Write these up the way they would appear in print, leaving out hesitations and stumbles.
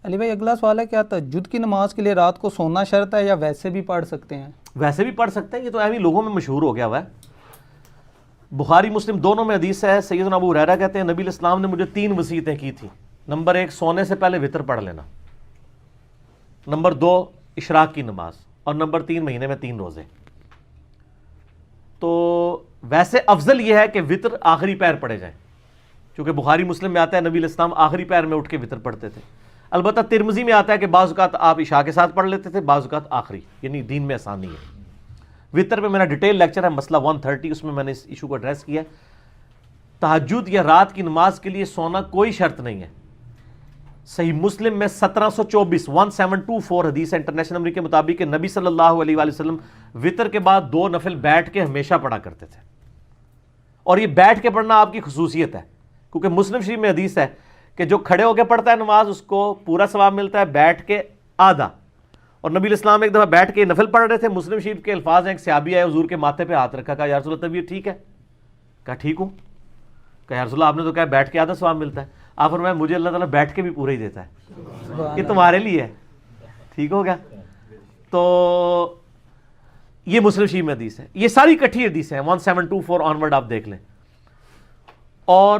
علی بھائی اگلا سوال ہے، کیا تہجد کی نماز کے لیے رات کو سونا شرط ہے یا ویسے بھی پڑھ سکتے ہیں؟ ویسے بھی پڑھ سکتے ہیں، یہ تو اہم ہی لوگوں میں مشہور ہو گیا ہوا ہے۔ بخاری مسلم دونوں میں حدیث ہے، سیدنا ابو ہریرہ کہتے ہیں نبی علیہ السلام نے مجھے 3 وصیتیں کی تھیں۔ نمبر 1 سونے سے پہلے وتر پڑھ لینا، نمبر 2 اشراق کی نماز، اور نمبر 3 مہینے میں 3 روزے۔ تو ویسے افضل یہ ہے کہ وتر آخری پیر پڑھے جائیں، چونکہ بخاری مسلم میں آتا ہے نبی علیہ السلام آخری پیر میں اٹھ کے وتر پڑھتے تھے۔ البتہ ترمذی میں آتا ہے کہ بعض اوقات آپ عشاء کے ساتھ پڑھ لیتے تھے، بعض اوقات آخری، یعنی دین میں آسانی ہے۔ وتر پہ میرا ڈیٹیل لیکچر ہے مسئلہ 130، اس میں میں نے اس ایشو کو ایڈریس کیا ہے۔ تہجد یا رات کی نماز کے لیے سونا کوئی شرط نہیں ہے۔ صحیح مسلم میں 1724 حدیث ہے انٹرنیشنل نمبر کے مطابق کہ نبی صلی اللہ علیہ وآلہ وسلم وتر کے بعد 2 نفل بیٹھ کے ہمیشہ پڑھا کرتے تھے، اور یہ بیٹھ کے پڑھنا آپ کی خصوصیت ہے، کیونکہ مسلم شریف میں حدیث ہے کہ جو کھڑے ہو کے پڑھتا ہے نماز اس کو پورا ثواب ملتا ہے، بیٹھ کے آدھا۔ اور نبی علیہ السلام ایک دفعہ بیٹھ کے نفل پڑھ رہے تھے، مسلم شریف کے الفاظ ہیں، ایک صحابی آئے حضور کے ماتھے پہ ہاتھ رکھا، کہا یا رسول اللہ طبیعت ٹھیک ہے؟ کہا ٹھیک ہوں۔ کہا یا رسول اللہ آپ نے تو کہا بیٹھ کے آدھا ثواب ملتا ہے، آپ فرمایا مجھے اللہ تعالیٰ بیٹھ کے بھی پورا ہی دیتا ہے، یہ تمہارے لیے ہے، ٹھیک ہو گیا؟ تو یہ مسلم شریف میں حدیث ہے، یہ ساری کٹھی حدیث ہیں 1724 آنورڈ آپ دیکھ لیں۔ اور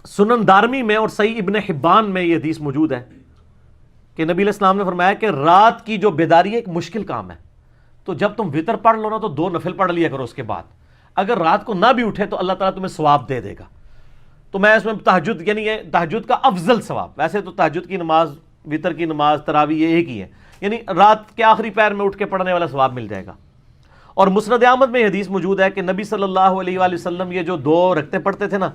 سنن دارمی میں اور صحیح ابن حبان میں یہ حدیث موجود ہے کہ نبی علیہ السلام نے فرمایا کہ رات کی جو بیداری ہے ایک مشکل کام ہے، تو جب تم وتر پڑھ لو نا تو 2 نفل پڑھ لیا کرو اس کے بعد، اگر رات کو نہ بھی اٹھے تو اللہ تعالیٰ تمہیں ثواب دے دے گا۔ تو میں اس میں تہجد یعنی یہ تہجد کا افضل ثواب، ویسے تو تہجد کی نماز، وتر کی نماز، تراویح یہ ایک ہی ہے، یعنی رات کے آخری پیر میں اٹھ کے پڑھنے والا ثواب مل جائے گا۔ اور مسند احمد میں یہ حدیث موجود ہے کہ نبی صلی اللہ علیہ وآلہ وسلم یہ جو 2 رکعتیں پڑھتے تھے نا،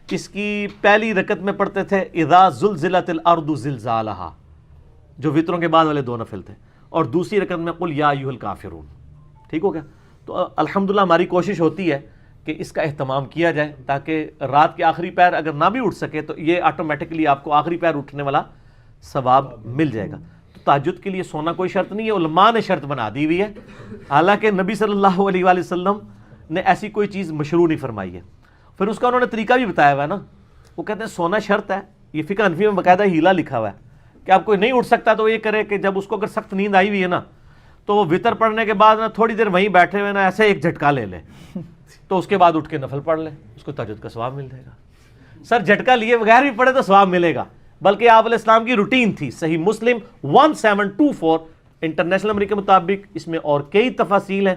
اس کی پہلی رکعت میں پڑھتے تھے اذا زلزلت الارض زلزالہا، جو وتروں کے بعد والے 2 نفل تھے، اور دوسری رکعت میں قل یا ایھا الکافرون۔ ٹھیک ہو گیا؟ تو الحمدللہ ہماری کوشش ہوتی ہے کہ اس کا اہتمام کیا جائے تاکہ رات کے آخری پیر اگر نہ بھی اٹھ سکے تو یہ آٹومیٹکلی آپ کو آخری پیر اٹھنے والا ثواب مل جائے گا۔ تو تہجد کے لیے سونا کوئی شرط نہیں ہے، علماء نے شرط بنا دی ہوئی ہے، حالانکہ نبی صلی اللہ علیہ وآلہ وسلم نے ایسی کوئی چیز مشروع نہیں فرمائی ہے۔ پھر اس کا انہوں نے طریقہ بھی بتایا ہوا ہے نا، وہ کہتے ہیں سونا شرط ہے، یہ فقہ حنفی میں باقاعدہ ہیلا لکھا ہوا ہے کہ آپ کوئی نہیں اٹھ سکتا تو یہ کرے کہ جب اس کو اگر سخت نیند آئی ہوئی ہے نا تو وہ وتر پڑھنے کے بعد نا تھوڑی دیر وہیں بیٹھے ہوئے نا ایسے ایک جھٹکا لے لے، تو اس کے بعد اٹھ کے نفل پڑھ لے، اس کو تہجد کا ثواب مل جائے گا۔ سر جھٹکا لیے بغیر بھی پڑھے تو ثواب ملے گا، بلکہ آپ علیہ السلام کی روٹین تھی۔ صحیح مسلم 1724 انٹرنیشنل نمبر کے مطابق، اس میں اور کئی تفاصیل ہیں،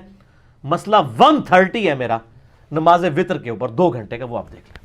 مسئلہ 130 ہے میرا نماز وتر کے اوپر 2 گھنٹے کا، وہ آپ دیکھ لیں۔